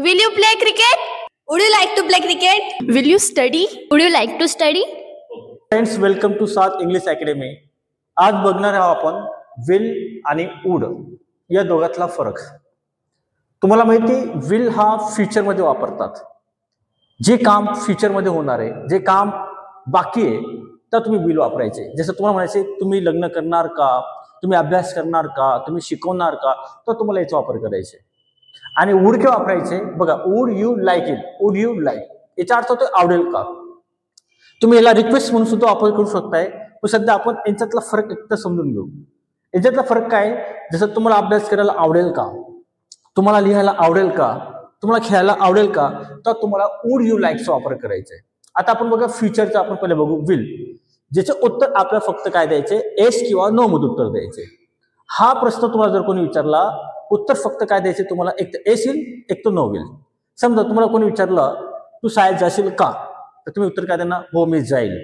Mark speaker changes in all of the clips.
Speaker 1: Will you play cricket? Would you like to play cricket? Will you study? Would you like to study?
Speaker 2: Friends, welcome to सात English academy. आज बघणार आहोत आपण will आणि would या दोघातला फरक. तुम्हाला माहिती, विल हा फ्युचर मध्ये वापरतात. जे काम फ्युचर मध्ये होणार आहे, जे काम बाकी आहे, तर तुम्ही विल वापरायचे. जसं तुम्हाला म्हणायचे तुम्ही लग्न करणार का, तुम्ही अभ्यास करणार का, तुम्ही शिकवणार का, तर तुम्हाला याचा वापर करायचे. आणि वुड के वापरायचे बघा, would you like it, would you like, याचा अर्थ होतो आवडेल का. तुम्ही याला रिक्वेस्ट म्हणून सुद्धा वापर करू शकताय. पण सध्या आपण यांच्यातला फरक एकदा समजून घेऊ. याच्यातला फरक काय, जसं तुम्हाला अभ्यास करायला आवडेल का, तुम्हाला लिहायला आवडेल का, तुम्हाला खेळायला आवडेल का, तर तुम्हाला वुड यू लाईकचा वापर करायचा आहे. आता आपण बघा फ्युचरचं आपण पहिले बघू विल. ज्याचे उत्तर आपल्याला फक्त काय द्यायचे, येस किंवा नो मध्ये उत्तर द्यायचे. हा प्रश्न तुम्हाला जर कोणी विचारला, उत्तर फक्त काय द्यायचे तुम्हाला, एक तर येस येईल, एक तर नो येईल. समजा तुम्हाला कोणी विचारलं तू शाळेत जाशील का, तर तुम्ही उत्तर काय देणार, हो मी जाईल,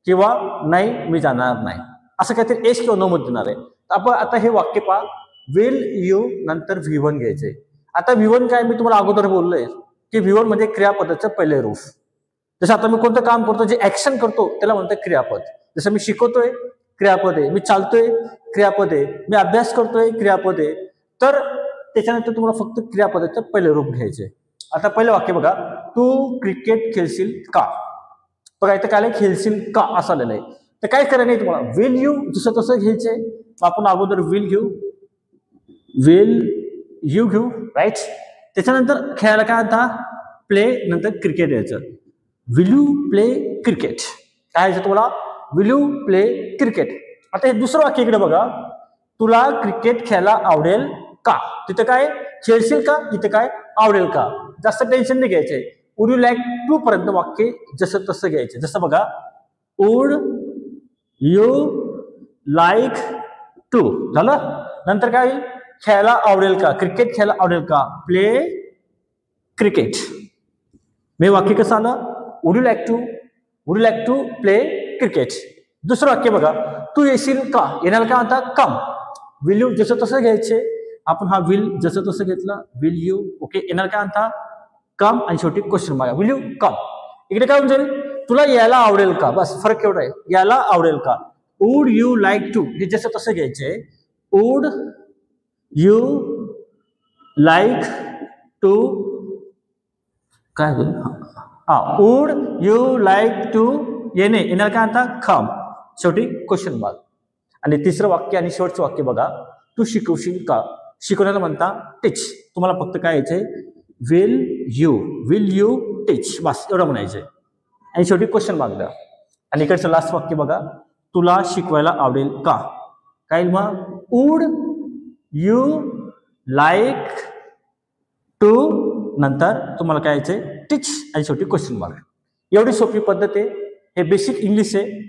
Speaker 2: किंवा नाही मी जाणार नाही, असं काहीतरी येस किंवा नो मध्ये देणार आहे. आपण आता हे वाक्य पहा, विल यू नंतर V1 घ्यायचे. आता V1 काय, मी तुम्हाला अगोदर बोललोय की V1 म्हणजे क्रियापदाचं पहिले रूप. जसं आता मी कोणतं काम करतो, जे ऍक्शन करतो त्याला म्हणतात क्रियापद. जसं मी शिकवतोय क्रियापद आहे, मी चालतोय क्रियापद आहे, मी अभ्यास करतोय क्रियापद आहे. तर त्याच्यानंतर तुम्हाला फक्त क्रियापदाचं पहिले रूप घ्यायचे. आता पहिलं वाक्य बघा, तू क्रिकेट खेळशील का. बघा इथं काय खेळशील का असं आलेलं आहे. तर काय करायचं नाही तुम्हाला, विल यू जसं तसं घ्यायचंय. आपण अगोदर विल घेऊ, विल यू घेऊ, राईट. त्याच्यानंतर खेळायला काय आता प्ले, नंतर क्रिकेट यायचं. विल यू प्ले क्रिकेट, काय यायचं तुम्हाला, विल यू प्ले क्रिकेट. आता हे दुसरं वाक्य इकडे बघा, तुला क्रिकेट खेळायला आवडेल का. तिथं काय खेळशील का, इथं काय आवडेल का. जास्त टेन्शन नाही घ्यायचंय. वुड यू लाईक टू पर्यंत वाक्य जसं तसं घ्यायचं. जसं बघा, वुड यू लाईक टू झालं. नंतर काय होईल, खेळायला आवडेल का, क्रिकेट खेळायला आवडेल का, प्ले क्रिकेट. मी वाक्य कसं आलं, would you like to, would you like to play cricket. दुसरं वाक्य बघा, तू येशील का, येणार का आता कम. विल यू जसं तसं घ्यायचे. आपण हा विल जसं तसं घेतलं, विल यू, ओके. येणार का आता कम, आणि शेवटी question mark, will you come. इकडे काय होऊन जाईल, तुला यायला आवडेल का, बस फरक एवढा आहे, यायला आवडेल का. वुड यू लाईक टू हे जसं तसं घ्यायचे. वुड यू लाईक टू काय होईल, हा वुड यू लाईक टू येणे, येणार का आता कम, शेवटी क्वेश्चन मार्क. आणि तिसरं वाक्य आणि शेवटचं वाक्य बघा, तू शिकवशील का. शिकवण्याला म्हणता टीच. तुम्हाला फक्त काय यायचंय, विल यू टीच, बस एवढं म्हणायचंय. आणि शेवटी क्वेश्चन मार्क द्या. आणि इकडचं लास्ट वाक्य बघा, तुला शिकवायला आवडेल का. काय मग, वुड यू लाईक टू, नंतर तुम्हाला काय यायचंय टीच, आणि शेवटी क्वेश्चन मार्क. एवढी सोपी पद्धत आहे. हे बेसिक इंग्लिश आहे.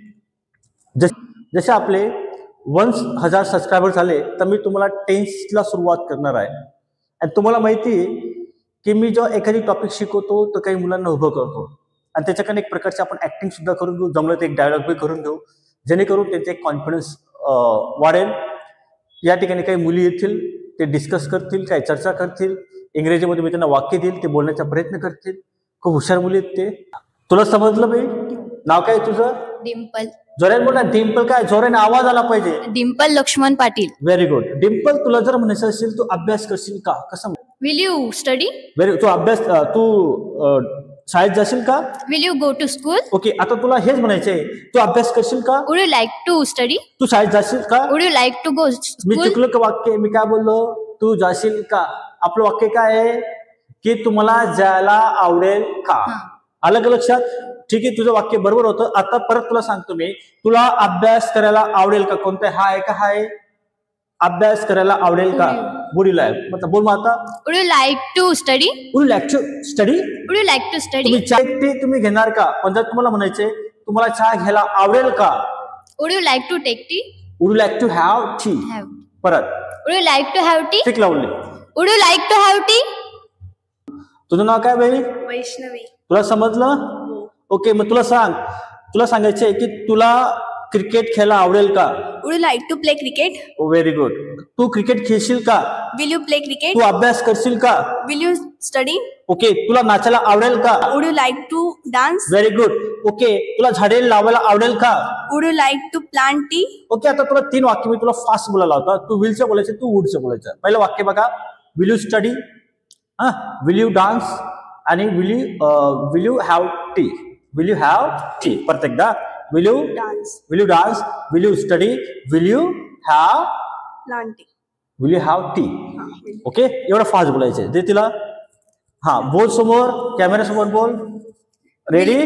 Speaker 2: जसे आपले 1000 सबस्क्रायबर झाले, तर मी तुम्हाला टेन्सला सुरुवात करणार आहे. आणि तुम्हाला माहिती आहे की मी जेव्हा एखादी टॉपिक शिकवतो तर काही मुलांना उभं करतो, आणि त्याच्याकडे एक प्रकारची आपण ऍक्टिंग सुद्धा करून घेऊ, जमलं तर एक डायलॉग बी करून घेऊ, जेणेकरून त्यांचे एक कॉन्फिडन्स वाढेल. या ठिकाणी काही मुली येतील, ते डिस्कस करतील, काही चर्चा करतील, इंग्रजीमध्ये मी त्यांना वाक्य देईल, ते बोलण्याचा प्रयत्न करतील. खूप हुशार मुली आहेत ते. तुला समजलं बाई, नाव काय तुझं.
Speaker 1: डिम्पल.
Speaker 2: जोराने बोला, डिम्पल. काय जोराने आवाज आला पाहिजे.
Speaker 1: डिम्पल लक्ष्मण पाटील.
Speaker 2: Very good. डिम्पल, तुला जर म्हणायचं असेल तू अभ्यास करशील का, कसं.
Speaker 1: Will you study.
Speaker 2: व्हेरी, तू अभ्यास, तू शाळेत जाशील का.
Speaker 1: Will you go to school.
Speaker 2: Okay. आता तुला हेच म्हणायचंय, तू अभ्यास करशील का.
Speaker 1: Would you like to study.
Speaker 2: तू शाळेत जाशील का.
Speaker 1: Would you like to go
Speaker 2: मी
Speaker 1: स्कूल.
Speaker 2: चुकलो का वाक्य, मी काय बोललो, तू जाशील का. आपलं वाक्य काय आहे की तुम्हाला जायला आवडेल का. आलं का लक्षात. ठीक आहे, तुझं वाक्य बरोबर होतं. आता परत तुला सांगतो मी, तुला अभ्यास करायला आवडेल का. कोणता हा आहे का, हा आहे अभ्यास करायला आवडेल का. वुड यू लाईक, मतलब बोल आता.
Speaker 1: Would you like to study.
Speaker 2: Would you like to study.
Speaker 1: Would you like to study.
Speaker 2: तुम्ही चहा तुम्ही घेणार का. पण जर तुम्हाला म्हणायचे तुम्हाला चहा घ्यायला आवडेल का.
Speaker 1: Would you like to take tea.
Speaker 2: Would you like to have tea. परत,
Speaker 1: would you like to have tea.
Speaker 2: ठीक लावले.
Speaker 1: Would you like to have tea.
Speaker 2: तुझं नाव काय बाई.
Speaker 1: वैष्णवी.
Speaker 2: तुला समजलं. ओके. मग तुला सांगायचंय की तुला क्रिकेट खेळायला आवडेल का.
Speaker 1: Would you like to play cricket.
Speaker 2: Very good. तू क्रिकेट खेळशील का.
Speaker 1: Will you play cricket.
Speaker 2: तू अभ्यास करशील का.
Speaker 1: Will you study.
Speaker 2: ओके, तुला नाचायला आवडेल का?
Speaker 1: Would you like to dance?
Speaker 2: Very good. Okay, तुला झाडे लावायला आवडेल का?
Speaker 1: Would you like to plant tea?
Speaker 2: Okay, आता तुला 3 वाक्य मी तुला फास्ट बोलायला होता. तू विलचं बोलायचं, तू वुडचं बोलायचं. पहिलं वाक्य बघा, will you study, will you dance आणि will you have tea. Will you have tea. परत एकदा, will you
Speaker 1: Dance.
Speaker 2: Will you study, will you have,
Speaker 1: Plant tea.
Speaker 2: Will you have tea.
Speaker 1: will.
Speaker 2: Okay, एवढं fast बोलायचं. ते तिला बोल, समोर camera समोर बोल. Ready,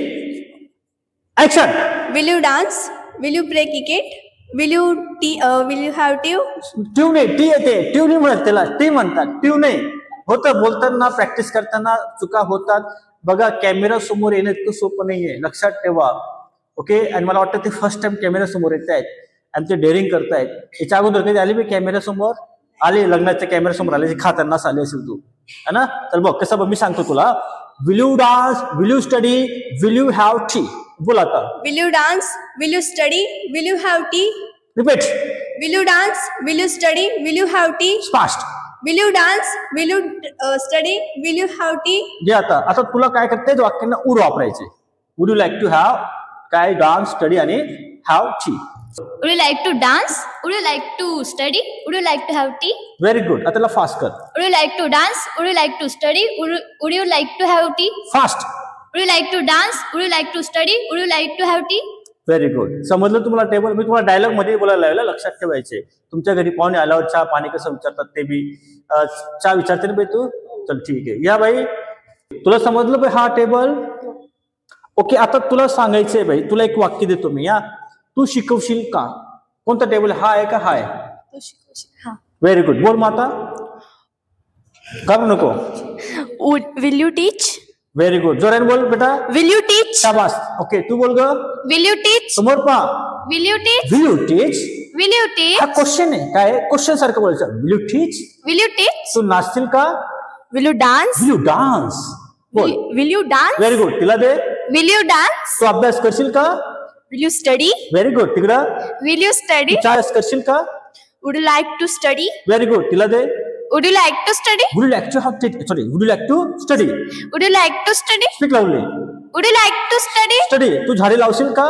Speaker 2: action.
Speaker 1: Will you dance? Will you play cricket? Will you have tea?
Speaker 2: ट्यू नाही, T येते. ट्यू नाही म्हणत त्याला, टी म्हणतात. ट्यू नाही होतं. बोलताना प्रॅक्टिस करताना चुका होतात. बघा, कॅमेरा समोर येणं इतकं सोपं नाहीये, लक्षात ठेवा. ओके, आणि मला वाटतं ते फर्स्ट टाइम कॅमेरा समोर येत आहेत आणि ते डेअरिंग करतायत. याच्या अगोदर कधी आली मी कॅमेरा समोर? आले, लग्नाच्या कॅमेरा समोर आले, खातानाच आले असेल तू, है ना? तर बघ कसं, बघ मी सांगतो तुला. Will you dance, will you study, will you have T. बोल आता.
Speaker 1: Will you dance? Will you study? Will you have tea?
Speaker 2: Repeat.
Speaker 1: Will you dance? Will you study? Will you have tea?
Speaker 2: Fast.
Speaker 1: Will you dance? Will you study? Will you have tea?
Speaker 2: जे आता तुला काय करते, वाक्यांना उर वापरायचे. Would you like to have, काय dance, study आणि have tea.
Speaker 3: Would you like to dance? Would you like to study? Would you like to have tea?
Speaker 2: Very good. आता त्याला फास्ट कर.
Speaker 3: Would you like to dance? Would you like to study? Would you like to have tea?
Speaker 2: Fast.
Speaker 3: Would you like to dance? Would you like to study? Would you like to have tea?
Speaker 2: Very good. समजलं तुम्हाला table? मी तुम्हाला dialogue मध्ये बोलायला लावलं, लक्षात ठेवायचे. तुमच्या घरी पाहुणे आल्यावर चहा पाणी कसं विचारतात ते बी चहा विचारते ना बाई तू? चल ठीक आहे, या बाई. तुला समजलं बाई हा टेबल? ओके, आता तुला सांगायचंय बाई, तुला एक वाक्य देतो मी. तू शिकवशील का? कोणता टेबल, हा आहे का हा आहे? Very good. बोल माता. करू नको.
Speaker 1: Will you teach?
Speaker 2: Very good. जोराने बोल बेटा.
Speaker 1: Will you teach?
Speaker 2: शाबास. ओके, तू बोल ग.
Speaker 3: Will you teach?
Speaker 2: समोर पहा.
Speaker 3: Will you teach?
Speaker 2: Will you teach.
Speaker 3: Will you teach?
Speaker 2: हा क्वेश्चन आहे. काय क्वेश्चन सारखं बोलायचं. Will you teach.
Speaker 3: Will you teach?
Speaker 2: तू नाचतील का?
Speaker 1: Will you dance?
Speaker 2: Will you dance. बोल.
Speaker 1: Will you dance?
Speaker 2: Very good. तिला दे.
Speaker 3: Will you dance?
Speaker 2: तू अभ्यास करशील का?
Speaker 1: Will you study?
Speaker 2: Very good. तिकडं.
Speaker 3: Will you study?
Speaker 2: तू अभ्यास करशील का?
Speaker 1: Would you like to study?
Speaker 2: Very good. तिला दे.
Speaker 3: Would you like to study?
Speaker 2: Would you like to have sorry would you like to study.
Speaker 3: Would you like to study?
Speaker 2: Speak लावली.
Speaker 3: Would you like to study?
Speaker 2: स्टडी. तू झाडे लावशील का?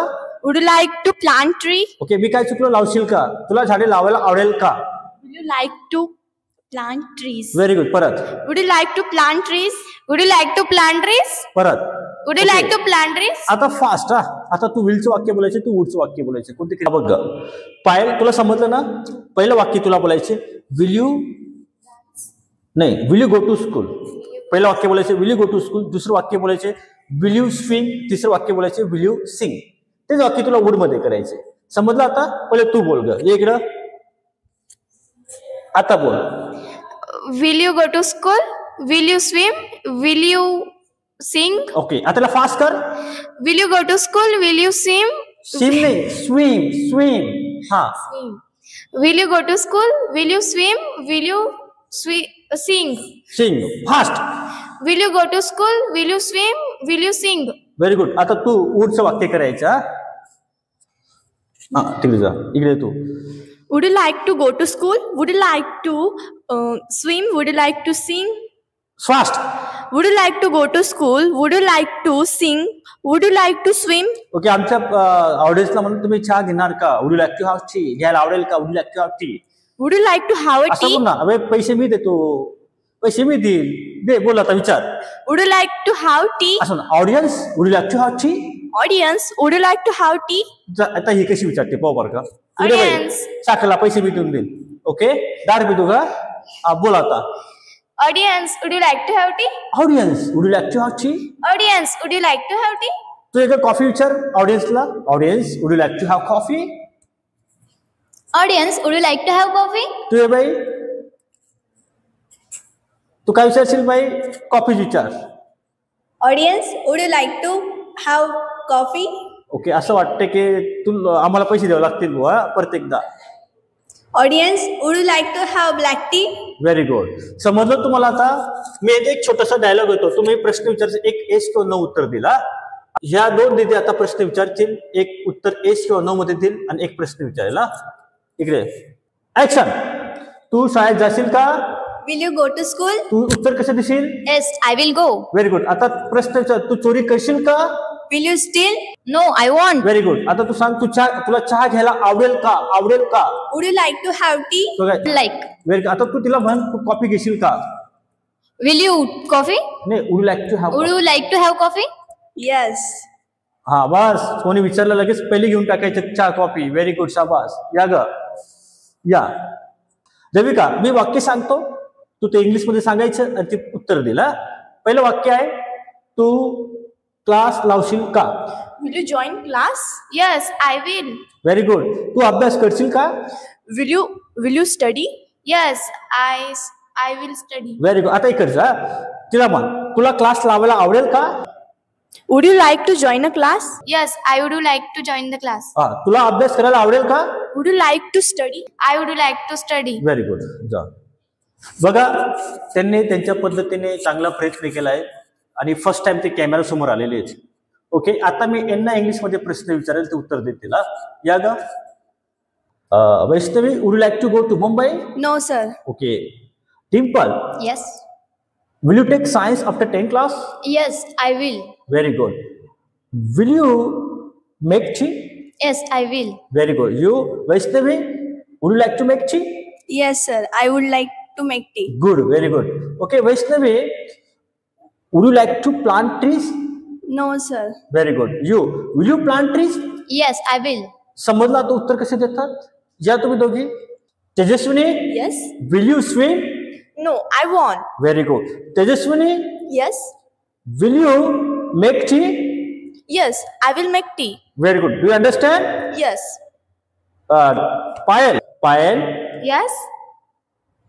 Speaker 1: Would you like to plant tree?
Speaker 2: Okay, मी काय चुकलो, लावशील का? तुला झाडे लावायला आवडेल का?
Speaker 1: Will you like to plant trees?
Speaker 2: Very good. परत.
Speaker 1: Would you like to plant trees?
Speaker 3: Would you like to plant trees?
Speaker 2: परत.
Speaker 3: Would you
Speaker 2: Okay.
Speaker 3: like to plant trees?
Speaker 2: आता फास्ट. आता तू विलचं वाक्य बोलायचे, तू वुडचं वाक्य बोलायचे. कोणते क्रिया? बघ पायल, तुला समजलं ना? पहिलं वाक्य तुला बोलायचे विल यू, नाही will you go to school. पहिलं वाक्य बोलायचे will you go to school. दुसरं वाक्य बोलायचे विल यू स्विम. तिसरं वाक्य बोलायचे विल यू सिंग. तेच वाक्य तुला वुड मध्ये करायचे. समजलं? आता पहिले तू बोल ग. ये इकडं. आता बोल.
Speaker 3: Will you go to school? Will you swim? Will you sing?
Speaker 2: Okay, आता त्याला फास्ट कर.
Speaker 3: Will you go to school? Will you swim?
Speaker 2: Swim नाही, स्विम स्विम. हा,
Speaker 3: Will you go to school? Will you swim? Will you sing?
Speaker 2: Sing. Fast.
Speaker 3: Will you go to school? Will you swim? Will you sing?
Speaker 2: Very good. आता तू वुडचं वाक्य करायचं. हा, तिकडे जा. इकडे तू.
Speaker 1: Would you like to go to school? Would you like to swim? Would you like to sing?
Speaker 2: Fast.
Speaker 1: Would you like to go to school? Would you like to sing? Would you like to swim?
Speaker 2: Okay, आमच्या ऑडियन्सला म्हणून तुम्ही चहा घेणार का? Would you like to have tea. घ्यायला आवडेल का? Would you like to have tea.
Speaker 1: Would you like to have a
Speaker 2: असं
Speaker 1: tea?
Speaker 2: बोल ना. अबे पैसे मी देतो, पैसे मी देईल. दे, बोल आता, विचार.
Speaker 1: Would you like to have tea?
Speaker 2: असं ना. Audience, would you like to have tea.
Speaker 1: Audience, would you like to have tea?
Speaker 2: आता ही कशी विचारते पाहू बरं का. इकडे बाई,
Speaker 3: Audience.
Speaker 2: साखरला पैसे मी देऊन देईल. ओके, दार पितो का? बोल आता.
Speaker 3: Audience, would you like to have tea?
Speaker 2: Audience, would you like to have tea.
Speaker 3: Audience, would you like to have tea?
Speaker 2: तू एक कॉफी विचार ऑडियन्सला. Audience, would you like to have coffee.
Speaker 3: Audience, would you like to have coffee?
Speaker 2: तू ये बाई, तू काय विचारशील बाई? कॉफी विचार.
Speaker 1: Audience, would you like to have coffee?
Speaker 2: Okay, असं वाटतं की तू आम्हाला पैसे द्यावे लागतील बुवा प्रत्येकदा.
Speaker 1: Audience, would you like to have black tea?
Speaker 2: Very good. समजलं तुम्हाला? आता मी एक छोटासा डायलॉग येतो. तुम्ही प्रश्न विचारचे, एक एस किंवा नो उत्तर दिला. ह्या दोन दिदी आता प्रश्न विचारतील. एक उत्तर एस किंवा नो मध्ये देईल आणि एक प्रश्न विचारेल. इकडे ऍक्शन. तू शाळेत जाशील का?
Speaker 1: Will you go to school?
Speaker 2: तू उत्तर कसं देशील?
Speaker 3: Yes, I will go.
Speaker 2: Very good. आता प्रश्न विचार, तू चोरी करशील का?
Speaker 1: Will you steal?
Speaker 3: No, I won't.
Speaker 2: Very good. आता तू सांग, तुला चहा घ्यायला आवडेल का? आवडेल का?
Speaker 1: Would you like to have tea?
Speaker 2: तो काय?
Speaker 3: Like.
Speaker 2: Very good. आता तू तिला म्हण, तू कॉफी घेशील का?
Speaker 3: Will you coffee?
Speaker 2: नाही, would like to have.
Speaker 3: Would you like to have coffee?
Speaker 1: Yes.
Speaker 2: हा बस, कोणी विचारलं लगेच पहिले घेऊन टाकायचं चहा कॉफी. व्हेरी गुड, शाबास. या ग या. देविका, मी वाक्य सांगतो, तू ते इंग्लिश मध्ये सांगायचं आणि ते उत्तर दिलं. पहिलं वाक्य आहे, तू क्लास लावशील का?
Speaker 1: Will you join class?
Speaker 3: Yes, I will.
Speaker 2: Very good. तू अभ्यास करशील का?
Speaker 1: Will you study?
Speaker 3: Yes, I will study.
Speaker 2: Very good. आता इकडचं हा. तिला म्हण, तुला क्लास लावायला आवडेल का?
Speaker 1: Would you like to join a class?
Speaker 3: Yes, I would like to join the class.
Speaker 2: हा, तुला अभ्यास करायला आवडेल का?
Speaker 1: Would you like to study?
Speaker 3: I would like to study.
Speaker 2: Very good. जा. बघा, त्यांनी त्यांच्या पद्धतीने चांगला प्रयत्न केलाय आणि फर्स्ट टाइम ते कॅमेरा समोर आलेले आहेत. ओके, आता मी यांना इंग्लिश मध्ये प्रश्न विचारेल, ते उत्तर देतील. या ग Vaishnavi, would you like to go to Mumbai?
Speaker 1: No, sir.
Speaker 2: Okay. Dimple,
Speaker 3: Yes.
Speaker 2: will you take science after 10th class?
Speaker 3: Yes, I will.
Speaker 2: Very good. Will you make tea?
Speaker 3: Yes, I will.
Speaker 2: Very good. You, Vaishnavi, would you like to make tea?
Speaker 1: Yes, sir. I would like to make tea.
Speaker 2: Good, very good. Okay, Vaishnavi, would you like to plant trees?
Speaker 1: No, sir.
Speaker 2: Very good. You, will you plant trees?
Speaker 3: Yes, I will.
Speaker 2: समजला तो उत्तर कसे देतात? या तुम्ही दोघी. Tejaswini,
Speaker 1: Yes.
Speaker 2: will you swim?
Speaker 1: No, I won't.
Speaker 2: Very good. Tejas,Swini,
Speaker 1: Yes.
Speaker 2: will you make tea?
Speaker 1: Yes, I will make tea.
Speaker 2: Very good. Do you understand?
Speaker 1: Yes.
Speaker 2: Payal,
Speaker 3: Yes.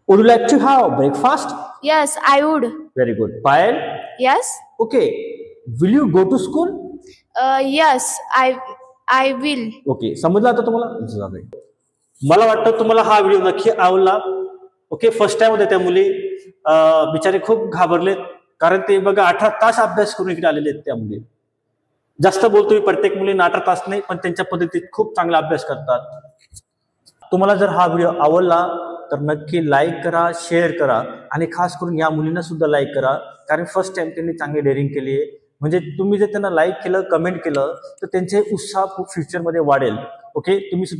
Speaker 2: would you like to have breakfast?
Speaker 3: Yes, I would.
Speaker 2: Very good. Payal,
Speaker 3: Yes.
Speaker 2: okay. Will you go to school?
Speaker 3: Yes, I will.
Speaker 2: Okay, समजलं आता तुम्हाला? मला वाटतं तुम्हाला हा video नक्की आवडला. Okay, first time होते त्या मुली, बिचारे खूप घाबरलेत, कारण ते बघा 18 तास अभ्यास करून इकडे आलेले आहेत. त्या मुली जास्त बोलतोय, प्रत्येक मुलींना 18 तास नाही, पण त्यांच्या पद्धतीत खूप चांगला अभ्यास करतात. तुम्हाला जर हा व्हिडिओ आवडला तर नक्की लाईक करा, शेअर करा आणि खास करून या मुलींना सुद्धा लाईक करा, कारण फर्स्ट टाइम त्यांनी चांगली डेअरिंग केली आहे. म्हणजे तुम्ही जर त्यांना लाईक केलं, कमेंट केलं तर त्यांचे उत्साह खूप फ्युचरमध्ये वाढेल. ओके, तुम्ही सुद्धा